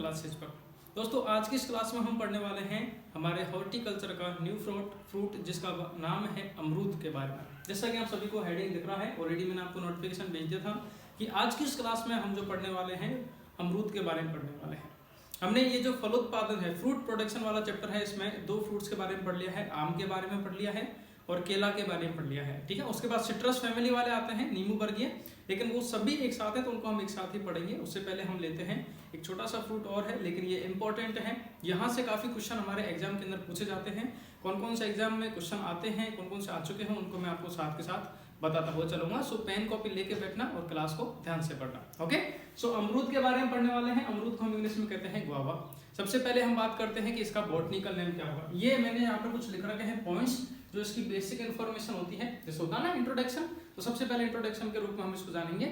Classes पर। दोस्तों आज की इस क्लास में हम पढ़ने वाले हैं हमारे हॉर्टिकल्चर का न्यू फ्रूट जिसका नाम है अमरूद के बारे में। जैसा कि आप सभी को हेडिंग दिख रहा है, ऑलरेडी मैंने आपको नोटिफिकेशन भेज दिया था कि आज की इस क्लास में हम जो पढ़ने वाले हैं अमरूद के बारे में पढ़ने वाले हैं। हमने ये जो फलोत्पादन है, फ्रूट प्रोडक्शन वाला चैप्टर है, इसमें 2 फ्रूट्स के बारे में पढ़ लिया है, आम के बारे में पढ़ लिया है और केला के बारे में पढ़ लिया है। ठीक है, उसके बाद सिट्रस फैमिली वाले आते हैं, नींबू वर्गीय, लेकिन वो सभी एक साथ है तो उनको हम एक साथ ही पढ़ेंगे। उससे पहले हम लेते हैं एक छोटा सा फ्रूट और है, लेकिन ये इंपॉर्टेंट है। यहाँ से काफी क्वेश्चन हमारे एग्जाम के अंदर पूछे जाते हैं। कौन कौन से एग्जाम में क्वेश्चन आते हैं, कौन कौन से आ चुके हैं, उनको मैं आपको साथ के साथ बताता हुआ चलूंगा। सो पेन कॉपी लेके बैठना और क्लास को ध्यान से पढ़ना। ओके, सो अमरूद के बारे में पढ़ने वाले हैं। अमरूद को हम इंग्लिश में कहते हैं गुआवा। सबसे पहले हम बात करते हैं कि इसका बॉटनिकल नेम क्या होगा। ये मैंने यहाँ पर कुछ लिख रखे हैं पॉइंट्स, जो इसकी बेसिक इन्फॉर्मेशन होती है। जैसे होता है ना इंट्रोडक्शन, तो सबसे पहले इंट्रोडक्शन के रूप में हम इसको जानेंगे,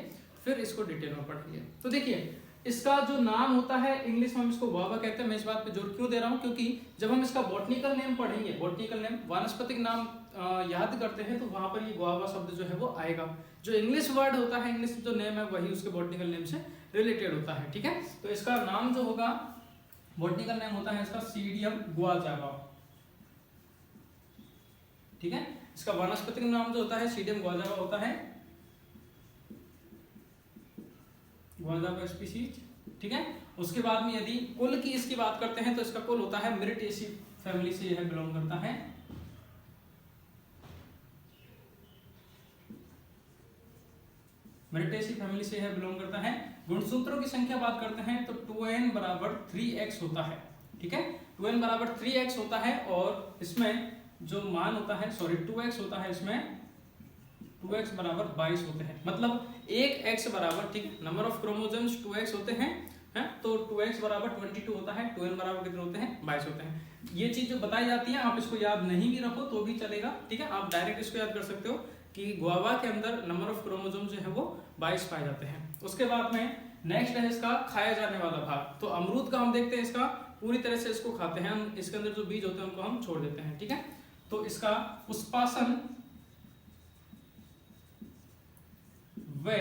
फिर इसको डिटेल में पढ़ेंगे। तो देखिए, इसका जो नाम होता है इंग्लिश में हम इसको गुआवा कहते हैं। मैं इस बात पे जोर क्यों दे रहा हूँ, क्योंकि जब हम इसका बॉटनिकल नेम पढ़ेंगे, बॉटनिकल नेम वानस्पतिक नाम याद करते हैं, तो वहां पर ये गुआवा शब्द जो है वो आएगा। जो इंग्लिश वर्ड होता है, इंग्लिश जो नेम है, वही उसके बॉटनिकल नेम से रिलेटेड होता है। ठीक है, तो इसका नाम जो होगा, बॉटनिकल नेम होता है इसका सीडियम गुआजावा। ठीक है, इसका वानस्पतिक नाम जो होता है सीडियम गुआजावा होता है, गुआजावा स्पीशीज। ठीक है, उसके बाद में यदि कुल की इसकी बात करते हैं तो इसका कुल होता है मिरिटेसी फैमिली से यह बिलोंग करता है। मिरिटेसी फैमिली से यह बिलोंग करता है। गुणसूत्रों की संख्या बात करते हैं तो 2n बराबर 3x होता है। ठीक है, 2n बराबर 3x होता है और इसमें जो मान होता है, 2x होता है, इसमें 2x बराबर 22 होते हैं। मतलब एक x बराबर, ठीक, नंबर ऑफ क्रोमोसोम्स 2x होते हैं, तो 2x बराबर 22 होता है, 2n बराबर कितने होते हैं, 22 होते हैं। ये चीज जो बताई जाती है, आप इसको याद नहीं भी रखो तो भी चलेगा। ठीक है, आप डायरेक्ट इसको याद कर सकते हो कि गुआवा के अंदर नंबर ऑफ क्रोमोसोम जो है वो 22 पाए जाते हैं। उसके बाद में नेक्स्ट है इसका खाया जाने वाला भाग। तो अमरूद का हम देखते हैं, इसका पूरी तरह से इसको खाते हैं हम, इसके अंदर जो बीज होते हैं उनको हम छोड़ देते हैं। ठीक है, तो इसका पुष्पासन व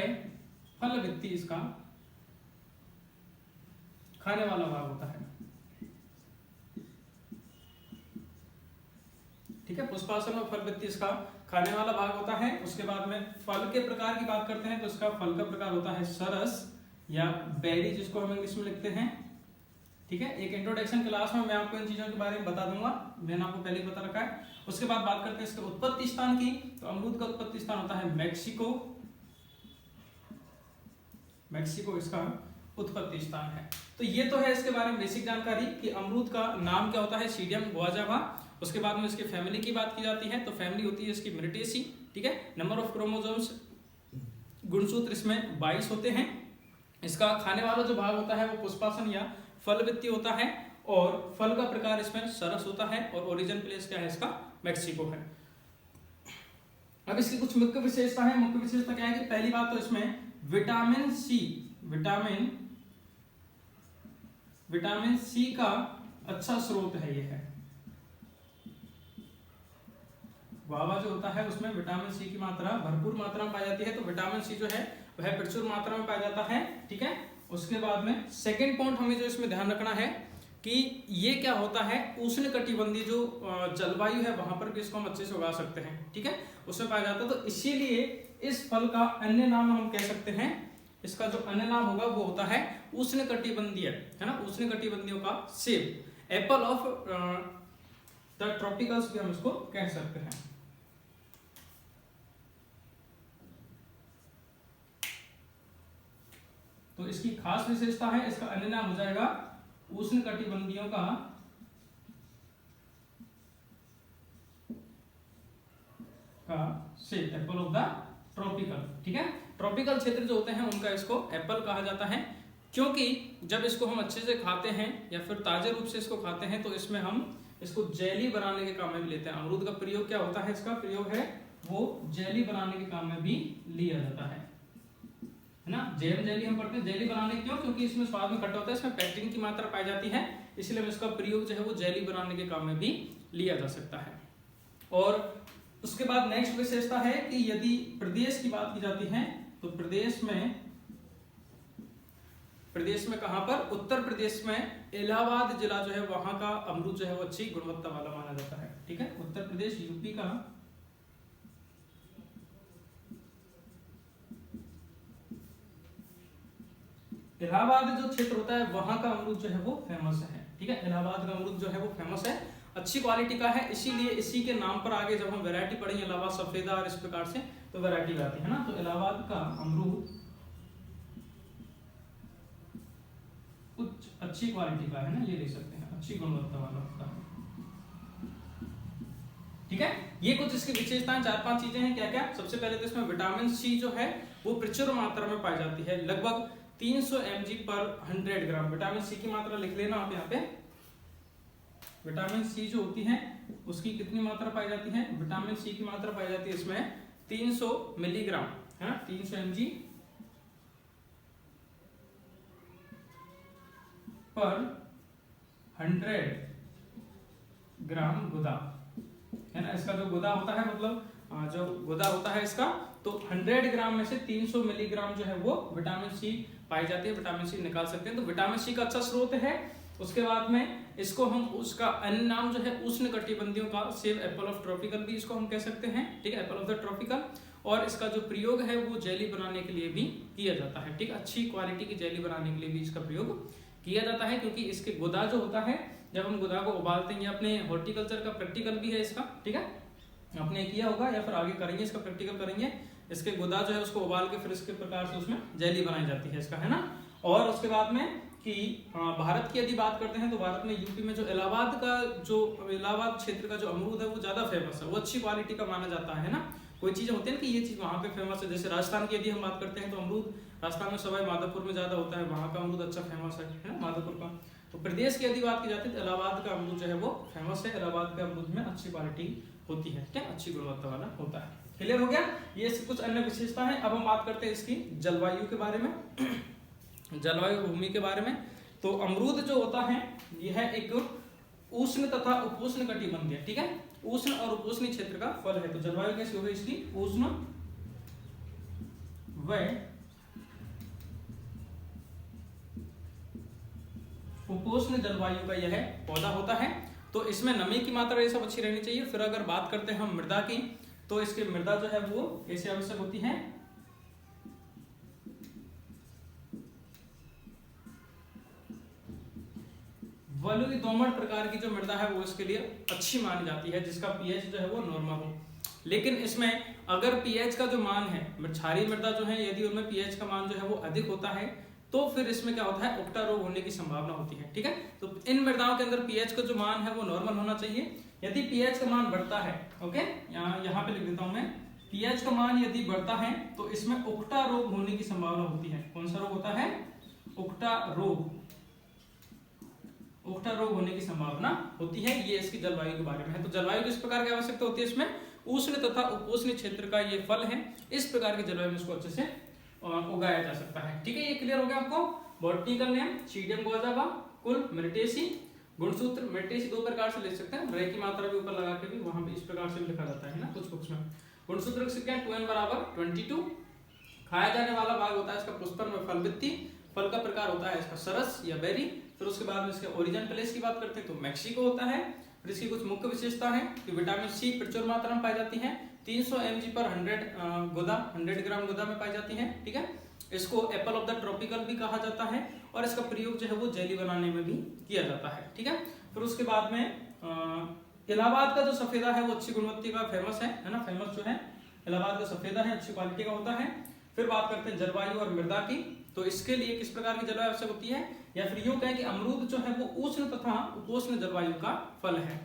फल वित्ती इसका खाने वाला भाग होता है। ठीक है, पुष्पासन और फल वित्ती इसका खाने वाला भाग होता है। उसके बाद में फल के प्रकार की बात करते हैं तो इसका फल का प्रकार होता है सरस या बेरी, जिसको हम इंग्लिश में लिखते हैं। ठीक है, एक इंट्रोडक्शन क्लास में मैं आपको इन चीजों के बारे में बता दूंगा, मैंने आपको पहले ही बता रखा है। उसके बाद बात करते हैं इसके उत्पत्ति स्थान की। तो अमरूद का उत्पत्ति स्थान होता है मैक्सिको। मैक्सिको इसका उत्पत्ति स्थान है। तो ये तो है इसके बारे में बेसिक जानकारी कि अमरूद का नाम क्या होता है, सीडियम गुआजावा। उसके बाद में इसके फैमिली की बात की जाती है, तो फैमिली होती है इसकी मिरिटेसी। ठीक है, नंबर ऑफ क्रोमोसोम्स, गुणसूत्र इसमें 22 होते हैं। इसका खाने वाला जो भाग होता है वो पुष्पासन या फल वित्ती होता है और फल का प्रकार इसमें सरस होता है और ओरिजिन प्लेस क्या है इसका, मैक्सिको है। अब इसकी कुछ मुख्य विशेषता है। मुख्य विशेषता क्या है कि पहली बात तो इसमें विटामिन सी का अच्छा स्रोत है। ये है गुआवा जो होता है उसमें विटामिन सी की मात्रा भरपूर मात्रा में पाई जाती है। तो विटामिन सी जो है वह प्रचुर मात्रा में पाया जाता है। ठीक है, उसके बाद में सेकंड पॉइंट हमें जो इसमें ध्यान रखना है कि ये क्या होता है, उष्णकटिबंधीय जो जलवायु है वहां पर भी इसको हम अच्छे से उगा सकते हैं। ठीक है, उसमें पाया जाता है। तो इसीलिए इस फल का अन्य नाम हम कह सकते हैं, इसका जो अन्य नाम होगा वो होता है उष्णकटिबंधीय, है ना, उष्णकटिबंधीयों का सेब, एप्पल ऑफ द ट्रॉपिकल्स भी हम इसको कह सकते हैं। तो इसकी खास विशेषता है, इसका अन्य नाम हो जाएगा उष्णकटिबंधीयों का सेब, एप्पल ऑफ द ट्रॉपिकल। ठीक है, ट्रॉपिकल क्षेत्र जो होते हैं उनका इसको एप्पल कहा जाता है, क्योंकि जब इसको हम अच्छे से खाते हैं या फिर ताजे रूप से इसको खाते हैं तो इसमें हम इसको जेली बनाने के काम में भी लेते हैं। अमरूद का प्रयोग क्या होता है, इसका प्रयोग है वो जेली बनाने के काम में भी लिया जाता है ना। जैम जेली हम पढ़ते हैं, जेली बनाने क्यों, क्योंकि इसमें स्वाद में खट्टा होता है, इसमें पेक्टिन की मात्रा पाई जाती है, इसलिए इसका प्रयोग जो है वो जेली बनाने के काम में भी लिया जा सकता है। और उसके बाद नेक्स्ट विशेषता है कि यदि प्रदेश की बात की जाती है तो प्रदेश में प्रदेश में कहां पर? उत्तर प्रदेश में इलाहाबाद जिला जो है वहां का अमरूद जो है वो अच्छी गुणवत्ता वाला माना जाता है। ठीक है, उत्तर प्रदेश यूपी का इलाहाबाद जो क्षेत्र होता है वहां का अमरूद जो है वो फेमस है। ठीक है, इलाहाबाद का अमरूद जो है वो फेमस है, अच्छी क्वालिटी का है, इसीलिए इसी के नाम पर आगे जब हम वैरायटी पढ़ेंगे इलाहाबाद सफेदा और इस प्रकार से तो वैरायटी आती है ना। तो इलाहाबाद का अमरूद कुछ अच्छी क्वालिटी का है ना, ये ले सकते हैं, अच्छी गुणवत्ता वाला होता है। ठीक है, ये कुछ इसकी विशेषताएं, 4-5 चीजें हैं। क्या क्या? सबसे पहले तो इसमें विटामिन सी जो है वो प्रचुर मात्रा में पाई जाती है, लगभग 300 mg पर 100 ग्राम। विटामिन सी की मात्रा लिख लेना आप यहाँ पे। विटामिन सी जो होती है उसकी कितनी मात्रा पाई जाती है? विटामिन सी की मात्रा पाई जाती है इसमें 300 मिलीग्राम है ना, 300 mg पर 100 ग्राम गुदा है ना। इसका जो गुदा होता है, मतलब जो गुदा होता है इसका, तो 100 ग्राम में से 300 मिलीग्राम जो है वो विटामिन सी पाई जाती है, विटामिन सी निकाल सकते हैं। तो विटामिन सी का अच्छा स्रोत है। उसके बाद में इसको हम, उसका अन्य नाम जो है उष्ण कटिबंधियों का सेब, एप्पल ऑफ ट्रॉपिकल भी इसको हम कह सकते हैं। ठीक है, एप्पल ऑफ द ट्रॉपिकल। और इसका जो प्रयोग है वो जेली बनाने के लिए भी किया जाता है। ठीक है, अच्छी क्वालिटी की जेली बनाने के लिए भी इसका प्रयोग किया जाता है, क्योंकि इसके गुदा जो होता है, जब हम गुदा को उबालते हैं, अपने हॉर्टिकल्चर का प्रैक्टिकल भी है इसका। ठीक है, आपने किया होगा या फिर आगे करेंगे, इसका प्रैक्टिकल करेंगे। इसके गुदा जो है उसको उबाल के फिर इसके प्रकार से उसमें जेली बनाई जाती है इसका, है ना। और उसके बाद में कि भारत की यदि बात करते हैं तो भारत में यूपी में जो इलाहाबाद का, जो इलाहाबाद क्षेत्र का जो अमरूद है वो ज्यादा फेमस है, वो अच्छी क्वालिटी का माना जाता है ना। कोई चीजें होती है ना कि ये चीज वहां पे फेमस है, जैसे राजस्थान की यदि हम बात करते हैं तो अमरूद राजस्थान में सवाई माधोपुर में ज्यादा होता है, वहां का अमरूद अच्छा फेमस है ना, माधोपुर का। तो प्रदेश की यदि बात की जाती है तो इलाहाबाद का अमरूद जो है वो फेमस है। इलाहाबाद के अमरूद में अच्छी क्वालिटी होती है, ठीक है, अच्छी गुणवत्ता वाला होता है। क्लियर हो गया? ये कुछ अन्य विशेषता है। अब हम बात करते हैं इसकी जलवायु के बारे में, जलवायु भूमि के बारे में। तो अमरूद जो होता है यह एक उष्ण तथा उपोष्ण कटिबंधीय, ठीक है, उष्ण और उपोष्ण क्षेत्र का फल है। तो जलवायु कैसी होगी इसकी? उष्ण व उपोष्ण जलवायु का यह पौधा होता है। तो इसमें नमी की मात्रा ये सब अच्छी रहनी चाहिए। फिर अगर बात करते हैं हम मृदा की, तो इसकी मृदा जो है वो कैसे आवश्यक होती है? बलुई दोमट प्रकार की जो मृदा है वो इसके लिए अच्छी मानी जाती है, जिसका पीएच जो है वो नॉर्मल हो। लेकिन इसमें अगर पीएच का जो मान है, क्षारीय मृदा जो है यदि उनमें पीएच का मान जो है वो अधिक होता है तो फिर इसमें क्या होता है? उकटा रोग होने की संभावना होती है। ठीक है, तो इन मृदाओं के अंदर पीएच का जो मान है वो नॉर्मल होना चाहिए। यदि पीएच का मान बढ़ता है, ओके, यहाँ पे लिख देता हूं मैं, पीएच का मान यदि बढ़ता है तो इसमें उकटा रोग होने की संभावना होती है। कौन सा रोग होता है? उकटा रोग, उकटा रोग होने की संभावना होती है। ये इसकी जलवायु के बारे में है। तो जलवायु किस प्रकार की आवश्यकता होती है? इसमें उष्ण तथा उपोष्ण क्षेत्र का ये फल है, इस प्रकार की जलवायु में इसको अच्छे से उगाया जा सकता है। ठीक है, ये क्लियर हो गया आपको? बॉटनिकल नेम सीडियम गुआजावा, कुल मेरिटेसी, गुणसूत्र मेरिटेसी दो प्रकार से ले सकते हैं, रे की मात्रा भी ऊपर लगा के भी वहां पे इस प्रकार से लिखा जाता है ना कुछ बुक्स में। गुणसूत्र लिख सकते हैं 2n बराबर 22। खाया जाने वाला भाग होता है इसका पुष्पर में फलवृत्ति, फल का प्रकार होता है इसका सरस या बेरी। फिर उसके बाद में इसके ओरिजिन प्लेस की बात करते हैं तो मैक्सिको होता है। फिर इसकी कुछ मुख्य विशेषता है कि विटामिन सी प्रचुर मात्रा में पाई जाती है, 300 mg पर 100 ग्राम गुदा में पाई जाती है। ठीक है, इसको एप्पल ऑफ द ट्रॉपिकल भी कहा जाता है और इसका प्रयोग जो है वो जेली बनाने में भी किया जाता है। ठीक है, फिर उसके बाद में इलाहाबाद का जो सफेदा है वो अच्छी गुणवत्ता का फेमस है ना, फेमस जो है इलाहाबाद का सफेदा है, अच्छी क्वालिटी का होता है। फिर बात करते हैं जलवायु और मृदा की, तो इसके लिए किस प्रकार की जलवायु आवश्यक होती है, या फिर यूं कहें कि अमरूद जो है वो उष्ण तथा उपोष्ण जलवायु का फल है।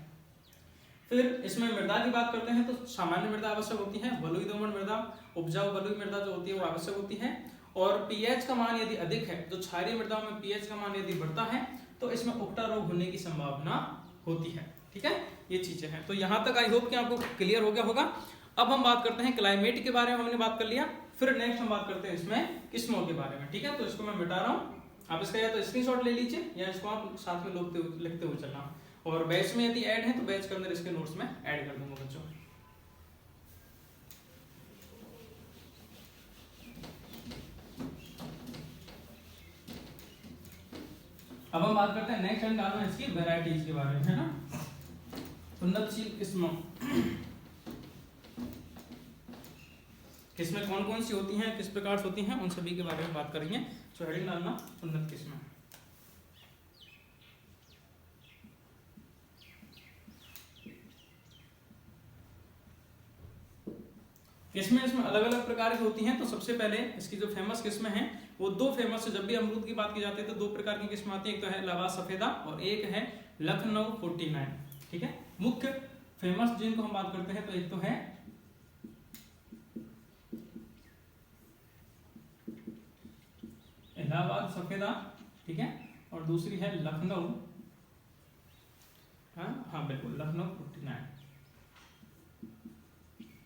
फिर इसमें मृदा की बात करते हैं तो सामान्य मृदा आवश्यक होती है, बलुई दोमट मृदा, उपजाऊ बलुई मृदा जो होती है वो आवश्यक होती है। और पीएच का मान यदि अधिक है, जो क्षारीय मृदाओं में पीएच का मान यदि बढ़ता है तो इसमें उकटा रोग होने की संभावना होती है। ठीक है, ये चीजें हैं। तो यहाँ तक आई होप कि आपको क्लियर हो गया होगा। अब हम बात करते हैं क्लाइमेट के बारे में, हमने बात कर लिया। फिर नेक्स्ट हम बात करते हैं इसमें किस्मों के बारे में। ठीक है, तो इसको मैं मिटा रहा हूँ, आप इसका या तो स्क्रीनशॉट ले लीजिए या इसको आप साथ में लिखते हुए चलना। और बैच में यदि ऐड है तो बैच के अंदर इसके नोट्स में ऐड कर दूंगा बच्चों। हम बात करते हैं नेक्स्ट एंड डालना इसकी वैरायटीज के बारे में, है ना। उन्नतशील किस्मों, किस्में कौन कौन सी होती हैं, किस प्रकार से होती हैं, उन सभी के बारे में बात करेंगे। तो हेडिंग डालना उन्नत किस्में। किस्में इसमें अलग अलग प्रकार की होती हैं। तो सबसे पहले इसकी जो फेमस किस्में हैं वो दो फेमस है। जब भी अमरूद की बात की जाती है तो दो प्रकार की किस्में आती है, एक तो है इलाहाबाद सफेदा और एक है लखनऊ 49। ठीक है, मुख्य फेमस जिनको हम बात करते हैं तो एक तो है इलाहाबाद सफेदा, ठीक है, और दूसरी है लखनऊ, हाँ बिल्कुल लखनऊ 49।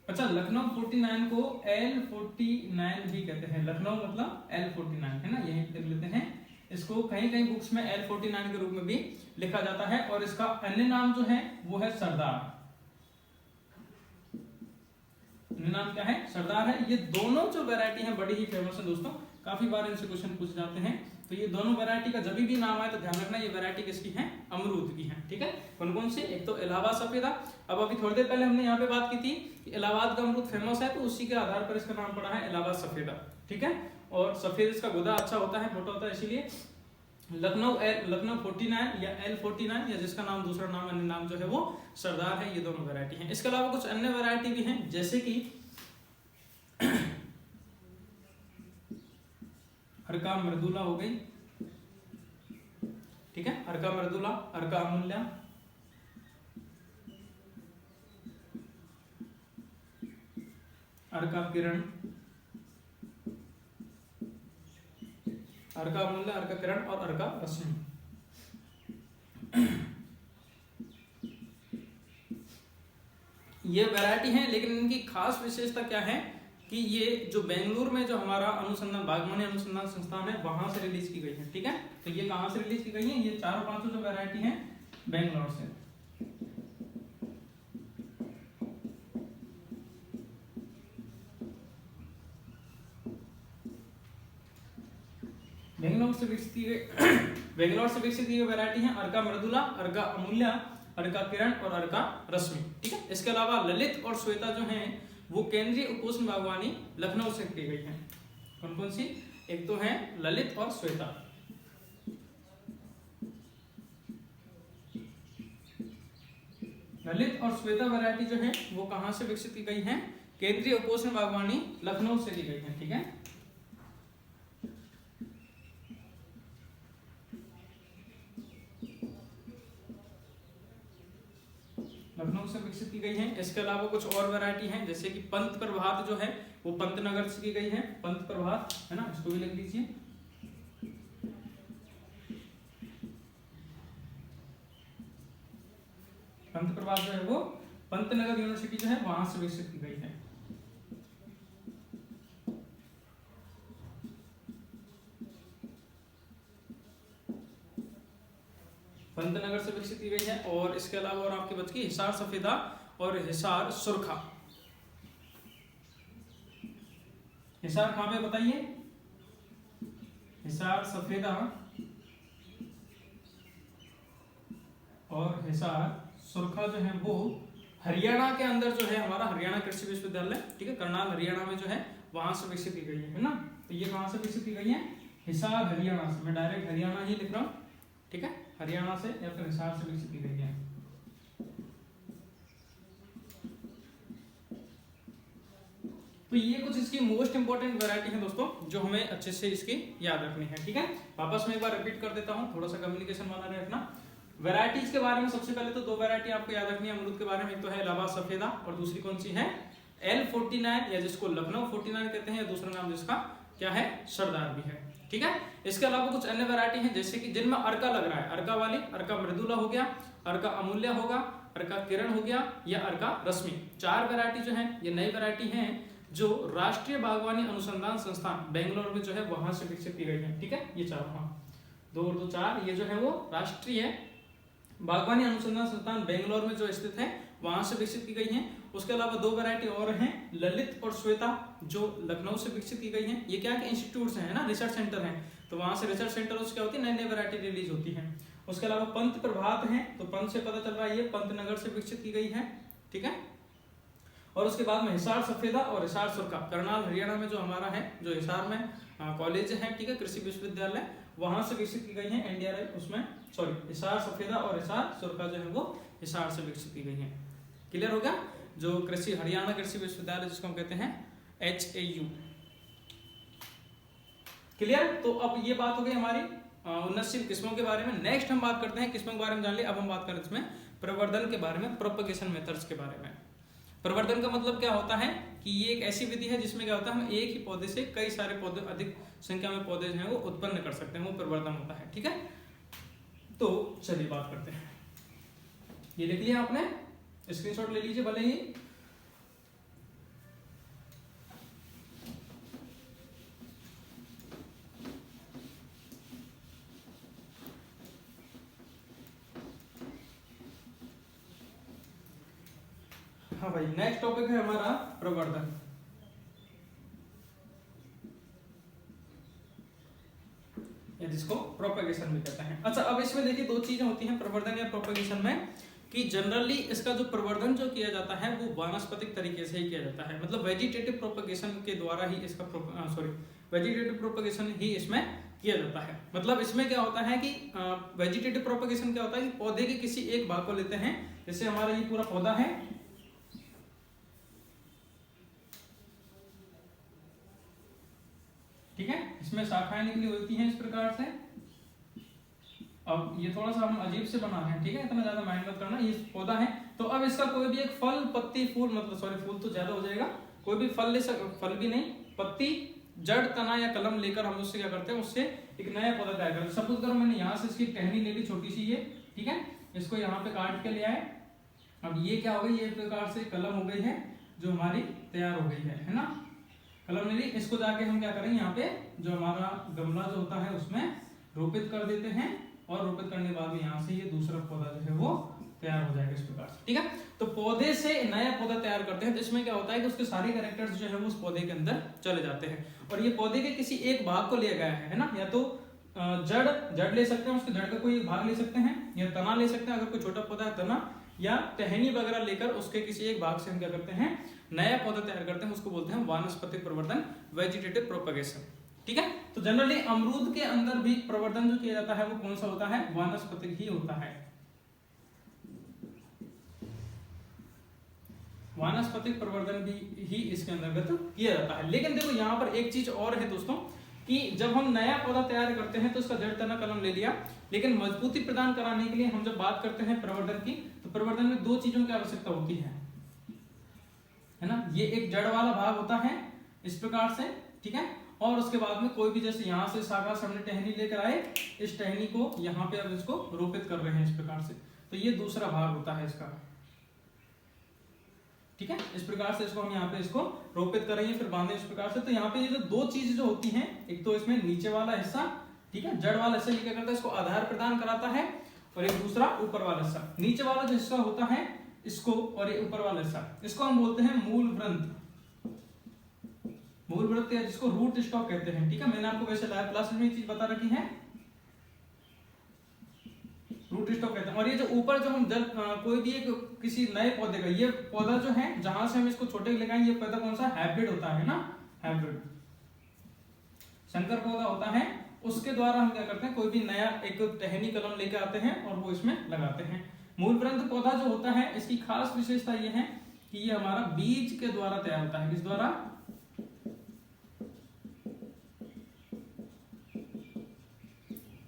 अच्छा, लखनऊ 49 को L49 भी कहते हैं। लखनऊ मतलब L49 है ना, यही लिख लेते हैं इसको। कहीं कहीं बुक्स में L49 के रूप में भी लिखा जाता है। और इसका अन्य नाम जो है वो है सरदार। अन्य नाम क्या है? सरदार है। ये दोनों जो वैरायटी है बड़ी ही फेमस है दोस्तों, काफी बार इनसे क्वेश्चन पूछे जाते हैं। तो ये दोनों वैरायटी का जब भी नाम आए तो ध्यान रखना ये वैरायटी किसकी है? अमरूद की है। ठीक है, कौन कौन सी? एक तो इलाहाबाद सफेदा। अब अभी थोड़ी देर पहले हमने यहाँ पे बात की थी कि इलाहाबाद का अमरूद फेमस है, तो उसी के आधार पर इसका नाम पड़ा है इलाहाबाद सफेदा। ठीक है, और सफेद इसका गुदा अच्छा होता है, मोटा होता है, इसीलिए लखनऊ 49 या L49 या जिसका नाम दूसरा नाम अन्य नाम जो है वो सरदार है। ये दोनों वैरायटी हैं। इसके अलावा कुछ अन्य वैरायटी भी हैं, जैसे कि अर्का मृदुला हो गई। ठीक है, अर्का मृदुला, अर्का अमूल्या, अर्का किरण, अर्का अमूल्या, अर्का किरण और अर्का रश्मि। ये वैरायटी है, लेकिन इनकी खास विशेषता क्या है कि ये जो बेंगलुरु में जो हमारा अनुसंधान बागवानी अनुसंधान संस्थान है वहां से रिलीज की गई है। ठीक है, तो ये कहां से रिलीज की गई है? ये चारों पांचों जो वैरायटी है बेंगलोर से। बेंगलोर से विकसित की गई बेंगलोर से विकसित की गई वैरायटी है अर्का मृदुला, अर्का अमूल्या, अर्का किरण और अर्का रश्मि। ठीक है, इसके अलावा ललित और श्वेता जो हैं वो केंद्रीय उपोष्ण बागवानी लखनऊ से की गई है। कौन कौन सी? एक तो है ललित और श्वेता। ललित और श्वेता वैरायटी जो है वो कहां से विकसित की गई है? केंद्रीय उपोष्ण बागवानी लखनऊ से की गई है। ठीक है, लखनऊ से विकसित की गई है। इसके अलावा कुछ और वैरायटी हैं, जैसे कि पंत प्रभात जो है वो पंतनगर से की गई है। पंत प्रभात है ना, इसको भी लिख लीजिए। पंत प्रभात जो है वो पंतनगर यूनिवर्सिटी जो है वहां से विकसित की गई है। पंतनगर से विकसित की गई है। और इसके अलावा और आपकी बच की हिसार सफेदा और हिसार सुरखा। हिसार कहां पे बताइए? हिसार सफेदा और हिसार सुरखा जो है वो हरियाणा के अंदर जो है हमारा हरियाणा कृषि विश्वविद्यालय, ठीक है, करनाल हरियाणा में जो है वहां से विकसित की गई है ना। तो ये कहां से विकसित की गई है? हिसार हरियाणा से। मैं डायरेक्ट हरियाणा ही लिख रहा हूं। ठीक है, हरियाणा से या फिर हिसार से विकसित की गई है। तो ये कुछ इसकी मोस्ट इंपोर्टेंट वैरायटी है दोस्तों, जो हमें अच्छे से इसकी याद रखनी है। ठीक है, वापस मैं एक बार रिपीट कर देता हूँ, थोड़ा सा कम्युनिकेशन वाला रहे अपना। वैरायटीज के बारे में सबसे पहले तो दो वैरायटी आपको याद रखनी है अमरूद के बारे में। एक तो है इलाहाबाद सफेदा और दूसरी कौन सी है? L49 या जिसको लखनऊ 49 कहते हैं, या दूसरा नाम जिसका क्या है? सरदार भी है। ठीक है, इसके अलावा कुछ अन्य वैरायटी हैं जैसे कि जिनमें अर्का लग रहा है, अर्का वाली, अर्का मृदुला हो गया, अर्का अमूल्या होगा, अर्का किरण हो गया या अर्का रश्मि। चार वैरायटी जो है ये नई वैरायटी हैं जो राष्ट्रीय बागवानी अनुसंधान संस्थान बेंगलोर में जो है वहां से विकसित की गई है। ठीक है, ये चार, हाँ, दो और दो चार, ये जो है वो राष्ट्रीय बागवानी अनुसंधान संस्थान बेंगलोर में जो स्थित है वहां से विकसित की गई है। उसके अलावा दो वैरायटी और हैं, ललित और श्वेता, जो लखनऊ से विकसित की गई हैं। ये क्या है? इंस्टीट्यूट्स हैं ना, रिसर्च सेंटर हैं। तो वहां से रिसर्च सेंटर उसकी क्या होती है, नई नई वैरायटी रिलीज होती है। उसके अलावा पंत प्रभात है, तो पंत से पता चल रहा है ये पंतनगर से विकसित की गई है, ठीक है। और उसके बाद में हिसार सफेदा और हिसार सुरखा, करनाल हरियाणा में जो हमारा है, जो हिसार में कॉलेज है, ठीक है, कृषि विश्वविद्यालय, वहां से विकसित की गई है एनडीआरएफ उसमें, सॉरी हिसार सफेदा और हिसार सुरखा जो है वो हिसार से विकसित की गई है। क्लियर हो गया। जो कृषि हरियाणा कृषि विश्वविद्यालय जिसको हम कहते हैं HAU। क्लियर। तो अब ये बात हो गई हमारी उन्नतशील किस्मों के बारे में। नेक्स्ट हम बात करते हैं किस्मों के बारे में जान लिया, अब हम बात करें इसमें प्रवर्धन के बारे में, प्रोपगेशन मेथड्स के बारे में। प्रवर्धन का मतलब क्या होता है कि ये एक ऐसी विधि है जिसमें क्या होता है, हम एक ही पौधे से कई सारे पौधे, अधिक संख्या में पौधे जो हैं वो उत्पन्न कर सकते हैं, वो प्रवर्धन होता है, ठीक है। तो चलिए बात करते हैं। ये लिख लिया आपने, स्क्रीनशॉट ले लीजिए भले ही। हाँ भाई, नेक्स्ट टॉपिक है हमारा प्रवर्धन। जिसको प्रोपेगेशन भी कहते हैं। अच्छा, अब इसमें देखिए दो चीजें होती हैं प्रवर्धन या प्रोपेगेशन में, कि जनरली इसका जो प्रवर्धन जो किया जाता है वो वानस्पतिक तरीके से ही किया जाता है, मतलब वेजिटेटिव प्रोपेगेशन के द्वारा ही इसका वेजिटेटिव प्रोपेगेशन ही इसमें किया जाता है। मतलब इसमें क्या होता है कि वेजिटेटिव प्रोपेगेशन क्या होता है कि पौधे के किसी एक भाग को लेते हैं, जैसे हमारा ये पूरा पौधा है, ठीक है, इसमें शाखाएं निकली होती हैं इस प्रकार से। अब ये थोड़ा सा हम अजीब से बना रहे हैं, ठीक है, इतना ज्यादा माइंड मत करना, ये पौधा है। तो अब इसका कोई भी एक फल, पत्ती, फूल, मतलब सॉरी फूल तो ज्यादा हो जाएगा, कोई भी फल ले सकते, फल भी नहीं, पत्ती, जड़, तना या कलम लेकर हम उससे क्या करते हैं, उससे एक नया पौधा तैयार करते हैं। सपोज करो मैंने यहाँ से इसकी टहनी ले ली छोटी सी, ये ठीक है, इसको यहाँ पे काट के ले आए। अब ये क्या हो गई, ये प्रकार से कलम हो गई है जो हमारी तैयार हो गई है ना, कलम ले ली। इसको जाके हम क्या करेंगे, यहाँ पे जो हमारा गमला जो होता है उसमें रोपित कर देते हैं, और रोपित करने के बाद में यहाँ से ये दूसरा पौधा जो है वो तैयार हो जाएगा इस प्रकार से, ठीक है। तो पौधे से नया पौधा तैयार करते हैं, तो इसमें क्या होता है कि उसके सारे कैरेक्टर्स जो है वो उस पौधे के अंदर चले जाते हैं, और ये पौधे के किसी एक भाग को लिया गया है ना, या तो जड़ ले सकते हैं, उसके जड़ का कोई भाग ले सकते हैं, या तना ले सकते हैं अगर कोई छोटा पौधा है तना, या टहनी वगैरह लेकर उसके किसी एक भाग से हम क्या करते हैं, नया पौधा तैयार करते हैं, उसको बोलते हैं वानस्पतिक प्रवर्धन, वेजिटेटिव प्रोपगेशन, ठीक है। तो जनरली अमरूद के अंदर भी प्रवर्धन जो किया जाता है वो कौन सा होता है, वानस्पतिक ही होता है, वानस्पतिक प्रवर्धन भी ही इसके अंतर्गत किया जाता है। लेकिन देखो यहाँ पर एक चीज और है दोस्तों, कि जब हम नया पौधा तैयार करते हैं तो उसका जड़, तना, कलम ले लिया, लेकिन मजबूती प्रदान कराने के लिए हम जब बात करते हैं प्रवर्धन की, तो प्रवर्धन में दो चीजों की आवश्यकता होती है ना। ये एक जड़ वाला भाग होता है इस प्रकार से, ठीक है, और उसके बाद में कोई भी, जैसे यहाँ से शाखा से हमने टहनी लेकर आए, इस टहनी को यहाँ पे अब इसको रोपित कर रहे हैं इस प्रकार से, तो ये दूसरा भाग होता है इसका, ठीक है। इस प्रकार से इसको हम यहाँ पे इसको रोपित करेंगे, फिर बांधे इस प्रकार से। तो यहाँ पे ये जो दो चीजें जो होती हैं, एक तो इसमें नीचे वाला हिस्सा, ठीक है, जड़ वाला हिस्सा ये क्या करता है, इसको आधार प्रदान कराता है, और एक दूसरा ऊपर वाला हिस्सा, नीचे वाला जो हिस्सा होता है इसको, और ये ऊपर वाला हिस्सा, इसको हम बोलते हैं मूल वृंत, मूल वृत्त, या जिसको रूट स्टॉक कहते हैं, ठीक है। मैंने आपको वैसे लैब क्लास में ये चीज बता रखी है, रूट स्टॉक कहते हैं। और ये जो ऊपर जो हम कोई भी एक किसी नए पौधे का, ये पौधा जो है जहां से हम इसको छोटे लगाएंगे, ये पौधा कौन सा, हाइब्रिड होता है ना, हाइब्रिड संकर पौधा होता है, उसके द्वारा हम क्या करते हैं, कोई भी नया एक टहनी कलम लेके आते हैं और वो इसमें लगाते हैं। मूल वृंत पौधा जो होता है, इसकी खास विशेषता ये है कि ये हमारा बीज के द्वारा तैयार होता है, किस द्वारा,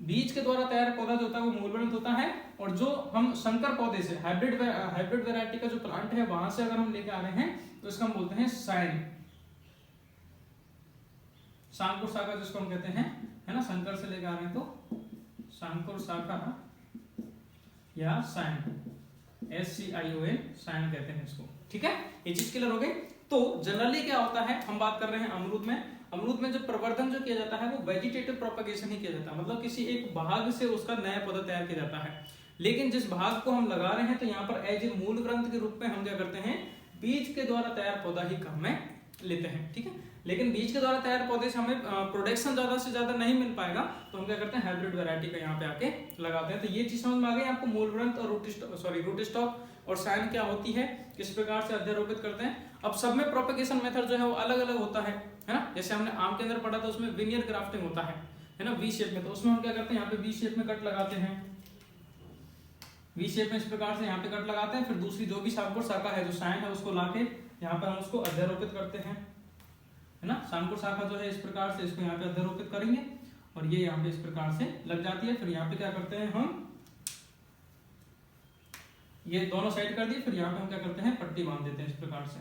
बीज के द्वारा तैयार पौधा जो होता है वो मूलवृंत होता है। और जो हम संकर पौधे से, हाइब्रिड वैरायटी का जो प्लांट है वहां से अगर हम लेके आ रहे हैं तो इसका हम बोलते हैं साइन, शांकुर शाखा जिसको हम कहते हैं, है ना, संकर से लेके आ रहे हैं तो शांकुर शाखा या साइन, SCION, साइन कहते हैं इसको, ठीक है। ये चीज क्लियर हो गई। तो जनरली क्या होता है, हम बात कर रहे हैं अमरूद में, अमरूद में जो प्रवर्धन जो किया जाता है वो वेजिटेटिव प्रोपगेशन ही किया जाता है, मतलब किसी एक भाग से उसका नया पौधा तैयार किया जाता है। लेकिन जिस भाग को हम लगा रहे हैं, तो यहाँ पर एज ए मूल ग्रंथ के रूप में हम क्या करते हैं, बीज के द्वारा तैयार पौधा ही काम में लेते हैं, ठीक है। लेकिन बीज के द्वारा तैयार पौधे से हमें प्रोडक्शन ज्यादा से ज्यादा नहीं मिल पाएगा, तो हम क्या करते हैं हाइब्रिड वैरायटी का यहाँ पे आके लगाते हैं। तो ये चीज समझ में आ गई आपको, मूल ग्रंथ और रूट स्टॉक और साइन क्या होती है, किस प्रकार से अध्यारोपित करते हैं। अब सब में प्रोपेगेशन मेथड जो है वो अलग अलग होता है ना। जैसे हमने आम के अंदर पढ़ा था उसमें विनियर ग्राफ्टिंग होता है ना, वी शेप में। तो उसमें हम क्या करते हैं, यहाँ पे वी शेप में कट लगाते हैं, वी शेप में इस प्रकार से यहाँ पे कट लगाते हैं। फिर दूसरी जो भी शांकुर शाखा है, जो साइन है, उसको लाके यहाँ पर हम उसको अध्यारोपित करते हैं, है ना। शांकुर शाखा जो है इस प्रकार से इसको यहाँ पे अध्यारोपित करेंगे और ये यहाँ पे इस प्रकार से लग जाती है। फिर यहाँ पे क्या करते हैं हम, ये दोनों साइड कर दिए, फिर यहाँ पे हम क्या करते हैं पट्टी बांध देते हैं इस प्रकार से,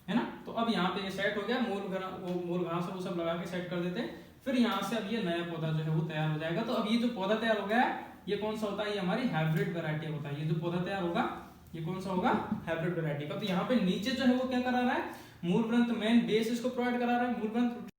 है ना। तो अब यहाँ पे ये सेट हो गया, मूल घास वो सब लगा के सेट कर देते हैं। फिर यहाँ से अब ये नया पौधा जो है वो तैयार हो जाएगा। तो अब ये जो पौधा तैयार हो गया है, ये कौन सा होता है, ये हमारी हाइब्रिड वैरायटी होता है। ये जो पौधा तैयार होगा ये कौन सा होगा, हाइब्रिड वैरायटी का। तो यहाँ पे नीचे जो है वो क्या करा रहा है, मूल ग्रंथ मेन बेस इसको प्रोवाइड करा रहा है, मूल ग्रंथ